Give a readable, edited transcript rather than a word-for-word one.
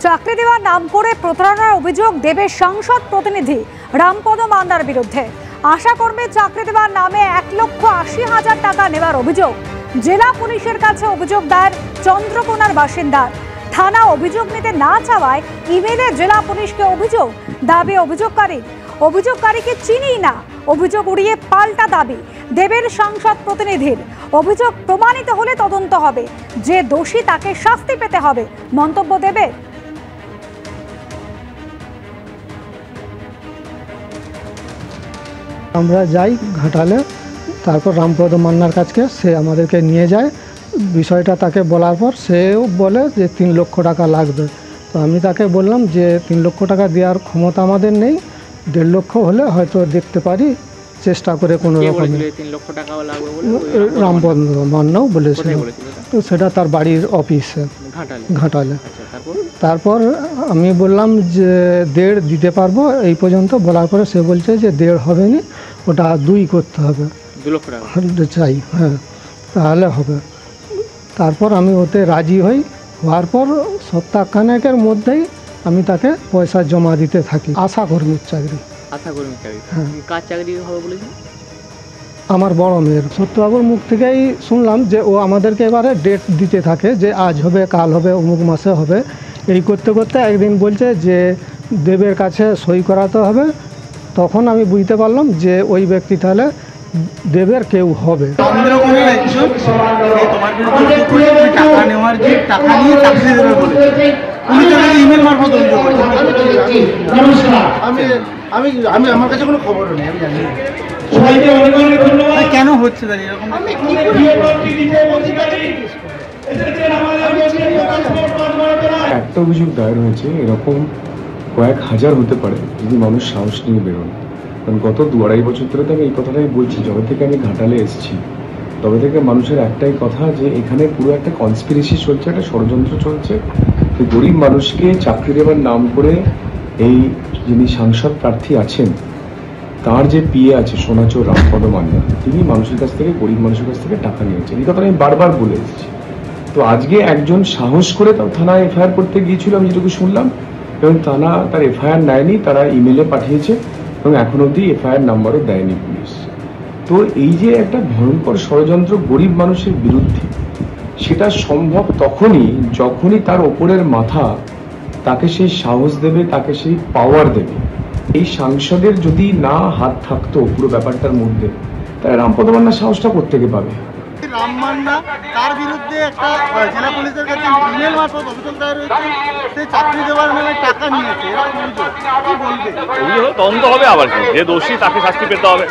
চাকরি দেওয়ার নাম করে প্রতারণার অভিযোগ দেবের সাংসদ প্রতিনিধি রামপদ মান্নার বিরুদ্ধে। আশাকর্মী চাকরি দেওয়ার নামে 1,80,000 টাকা নেওয়ার অভিযোগ। জেলা পুলিশের কাছে অভিযোগ দায়ের চন্দ্রকোনার বাসিন্দার। থানা অভিযোগ নিতে না চাওয়ায় ইমেলে জেলা পুলিশকে অভিযোগ। দাবি অভিযোগকারীকে চিনি না, অভিযোগ উড়িয়ে পাল্টা দাবি দেবের সাংসদ প্রতিনিধির। অভিযোগ প্রমাণিত হলে তদন্ত হবে, যে দোষী তাকে শাস্তি পেতে হবে, মন্তব্য দেবের। আমরা যাই ঘাটালে, তারপর রামপদ মান্নার কাছে সে আমাদেরকে নিয়ে যায়। বিষয়টা তাকে বলার পর সেও বলে যে 3 লক্ষ টাকা লাগবে। তো আমি তাকে বললাম যে 3 লক্ষ টাকা দেওয়ার ক্ষমতা আমাদের নেই, 1.5 লক্ষ হলে হয়তো দেখতে পারি, চেষ্টা করে কোনো রকম। রামপদ মান্নাও বলেছিল, তো সেটা তার বাড়ির অফিসে ঘাটালে। তারপর আমি বললাম যে 1.5 দিতে পারবো এই পর্যন্ত। বলার পরে সে বলছে যে 1.5 হবে না, ওটা 2 করতে হবে, 2 লক্ষ টাকা চাই। হ্যাঁ, তাহলে হবে। তারপর আমি ওতে রাজি হই। হওয়ার পর সপ্তাহখানেকের মধ্যেই আমি তাকে পয়সা জমা দিতে থাকি। আশাকর্মীর চাকরি। হ্যাঁ, কার চাকরি হবে বলেছেন? আমার বড় মেয়ের। সত্যবাবুর মুখ থেকেই শুনলাম যে ও আমাদেরকে এবারে ডেট দিতে থাকে, যে আজ হবে, কাল হবে, অমুক মাসে হবে। এই করতে করতে একদিন বলছে যে দেবের কাছে সই করাতে হবে। তখন আমি বুঝতে পারলাম যে ওই ব্যক্তি তাহলে দেবের কেউ হবে। আমার কাছে কোনো খবর নেই, আমি জানি কেন হচ্ছে এরকম। একটা অভিযোগ দায়ের হয়েছে, এরকম কয়েক হাজার হতে পারে যদি মানুষ সাহস নিয়ে বেরোন। কারণ গত 2-2.5 বছর ধরে তো আমি এই কথাটাই বলছি, যবে থেকে আমি ঘাটালে এসেছি তবে থেকে মানুষের একটাই কথা যে এখানে পুরো একটা কনস্পিরেসি চলছে, একটা ষড়যন্ত্র চলছে। গরিব মানুষকে চাকরি দেওয়ার নাম করে এই যিনি সাংসদ প্রার্থী আছেন, তার যে পিএ আছে সোনাচোর রামপদ মান্না, তিনি মানুষের কাছ থেকে, গরিব মানুষের কাছ থেকে টাকা নিয়েছেন। এই কথাটা আমি বারবার বলে এসেছি। তো আজকে একজন সাহস করে তার থানায় এফআইআর করতে গিয়েছিল, আমি যেটুকু শুনলাম, এবং থানা তার এফআইআর নেয়নি, তারা ইমেলে পাঠিয়েছে এবং এখন অবধি এফআইআর নাম্বারও দেয়নি পুলিশ। তো এই যে একটা ভয়ঙ্কর ষড়যন্ত্র গরিব মানুষের বিরুদ্ধে, সেটা সম্ভব যখনই তার ওপরের মাথা তাকে সেই সাহস দেবে, তাকে সেই পাওয়ার দেবে। এই সাংসদের যদি না হাত থাকতো পুরো ব্যাপারটার মধ্যে, তাহলে রামপদ মান্না সাহসটা কোত্থেকে পাবে? রাম মান্না তার বিরুদ্ধে একটা জেলা পুলিশের কাছে ইমেল মারফত অভিযোগ দায়ের হয়েছে, সে চাকরি দেওয়ার নামে টাকা নিয়েছে, এরকম অভিযোগ। কি বলবে? তদন্ত হবে, আবার কি, যে দোষী তাকে শাস্তি পেতে হবে।